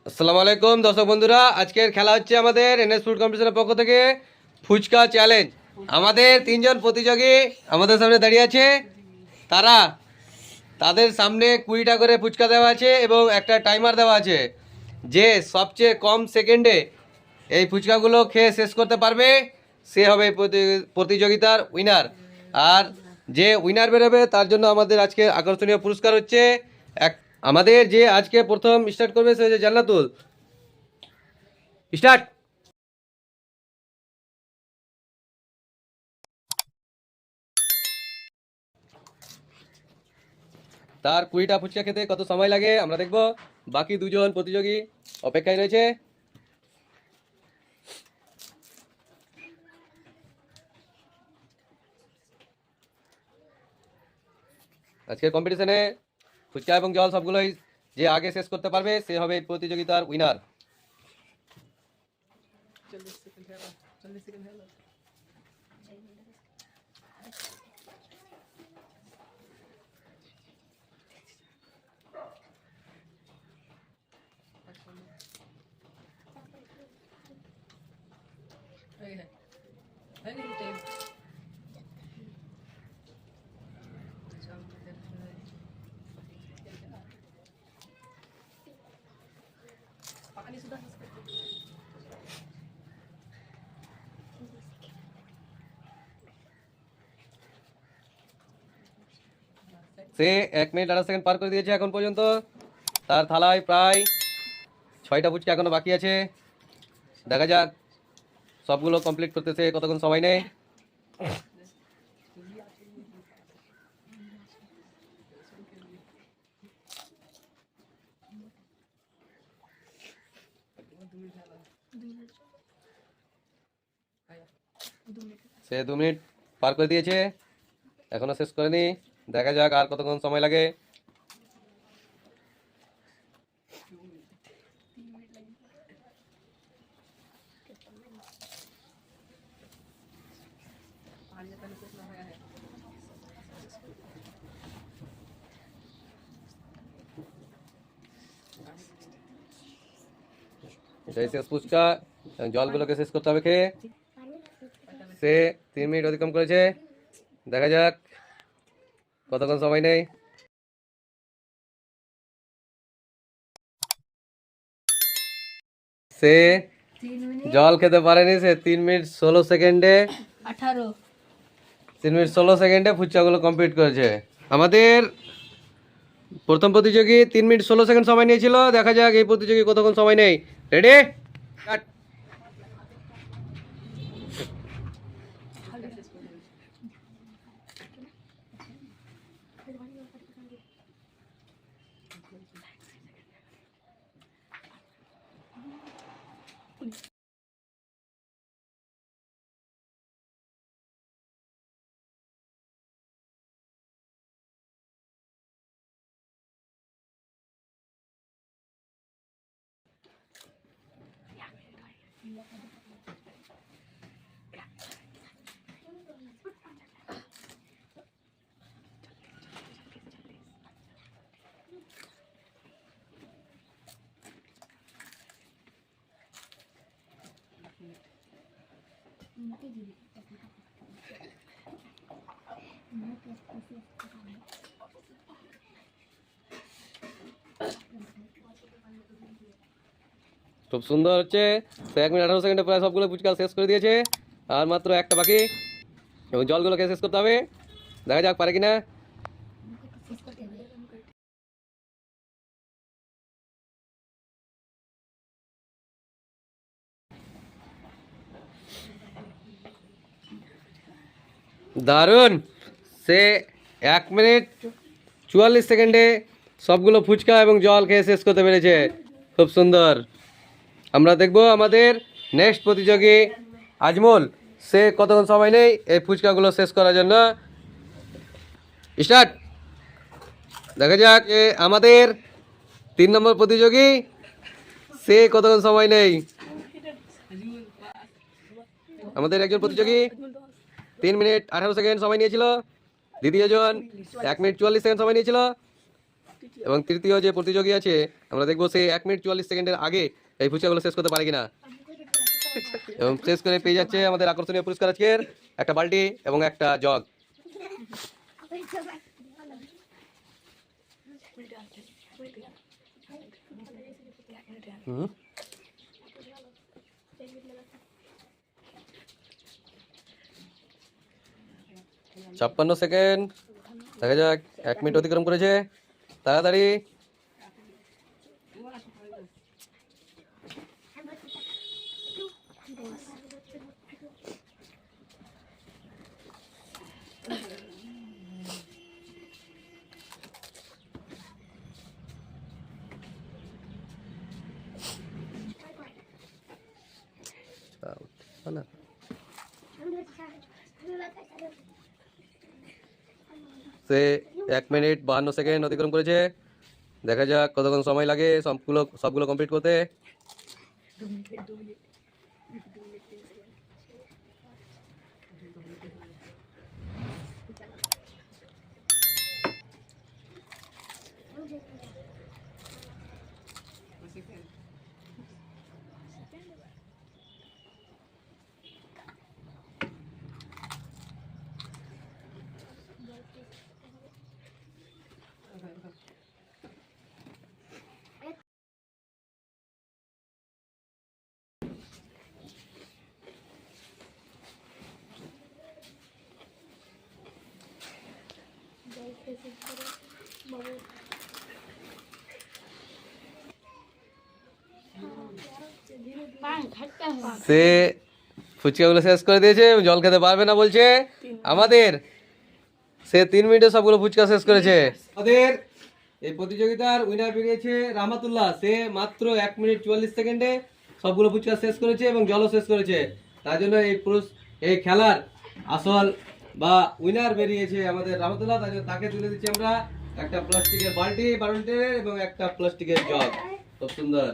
আসসালামু আলাইকুম দর্শক বন্ধুরা, আজকের খেলা হচ্ছে আমাদের এনএস ফুড কম্পিটিশনের পক্ষ থেকে ফুচকা চ্যালেঞ্জ। আমাদের তিনজন প্রতিযোগী আমাদের সামনে দাঁড়িয়ে আছে। তাদের সামনে 20টা করে ফুচকা দেওয়া আছে এবং একটা টাইমার দেওয়া আছে। যে সবচেয়ে কম সেকেন্ডে এই ফুচকাগুলো খেয়ে শেষ করতে পারবে সে হবে প্রতিযোগিতার উইনার। আর যে উইনার বেরোবে তার জন্য আমাদের আজকে আকর্ষণীয় পুরস্কার হচ্ছে আমাদের যে আজকে প্রথম স্টার্ট করবে সে হচ্ছে জান্নাতুল। স্টার্ট। তার 20টা ফুচকা খেতে কত সময় লাগে আমরা দেখব। বাকি দুজন প্রতিযোগী অপেক্ষায় রয়েছে। আজকের কম্পিটিশনে ফুচকা এবং জল সবগুলোই যে আগে শেষ করতে পারবে সে হবে প্রতিযোগিতার উইনার। সে 1 মিনিট 28 সেকেন্ড পার করে দিয়েছে এখন পর্যন্ত। তার থালায় প্রায় 6টা ফুচকা এখনো বাকি আছে। দেখা যাক সবগুলো কমপ্লিট করতেছে কতক্ষণ সময় নেয়। সে 2 মিনিট পার করে দিয়েছে, এখনো শেষ করেনি। দেখা যাক আর কতক্ষণ সময় লাগে। এটাই শেষ ফুচকা, জলগুলোকে শেষ করতে হবে খেয়ে। সে 3 মিনিট অতিক্রম করেছে, দেখা যাক কতক্ষণ সময় নেই। সে জল খেতে পারেনি, সে 3 মিনিট 16 সেকেন্ডে 3 মিনিট 16 সেকেন্ডে ফুচকাগুলো কমপ্লিট করেছে। আমাদের প্রথম প্রতিযোগী 3 মিনিট 16 সেকেন্ড সময় নিয়েছিল, দেখা যাক এই প্রতিযোগী কতক্ষণ সময় নেই। রেডি? খুব সুন্দর হচ্ছে। 1 মিনিট 18 সেকেন্ডে প্রায় সবগুলো ফুচকা শেষ করে দিয়েছে, আর মাত্র একটা বাকি এবং জলগুলোকে শেষ করতে হবে। দেখা যাক পারে কিনা। দারুণ! সে 1 মিনিট 44 সেকেন্ডে সবগুলো ফুচকা এবং জল খেয়ে শেষ করতে পেরেছে। খুব সুন্দর। আমরা দেখব আমাদের নেক্সট প্রতিযোগী আজমল, সে কতক্ষণ সময় নেই এই ফুচকাগুলো শেষ করার জন্য। স্টার্ট। দেখা যাক আমাদের 3 নম্বর প্রতিযোগী, সে কতক্ষণ সময় নেই। আমাদের একজন প্রতিযোগী 3 মিনিট 18 সেকেন্ড সময় নিয়েছিল, দ্বিতীয় জন 1 মিনিট 44 সেকেন্ড সময় নিয়েছিল। এবং তৃতীয় যে প্রতিযোগী আছে আমরা দেখবো সে 1 মিনিট 44 সেকেন্ডের আগে এই ফুচকাগুলো শেষ করতে পারে কিনা। এবং শেষ করে পেয়ে যাচ্ছে আমাদের আকর্ষণীয় পুরস্কার আজকের একটা বালতি এবং একটা জগ। হুম 56 সেকেন্ড, দেখা যাক 1 মিনিট অতিক্রম করেছে, তাড়াতাড়ি। না সে 1 মিনিট 52 সেকেন্ড অতিক্রম করেছে, দেখা যাক কতক্ষণ সময় লাগে সবগুলো কমপ্লিট করতে। সে ফুচকাগুলো শেষ করে দিয়েছে, জল খেতে পারবে না বলছে আমাদের। সে 3 মিনিটে সবগুলো ফুচকা শেষ করেছে। আমাদের এই প্রতিযোগিতার উইনার বেরিয়েছে রাহমাতুল্লাহ। সে মাত্র 1 মিনিট 44 সেকেন্ডে সবগুলো ফুচকা শেষ করেছে এবং জলও শেষ করেছে। তার জন্য এই খেলার আসল বা উইনার বেরিয়েছে আমাদের রাহমাতুল্লাহ। তার জন্য তাকে তুলে দিচ্ছি আমরা একটা প্লাস্টিকের বালতি এবং একটা প্লাস্টিকের জগ। খুব সুন্দর।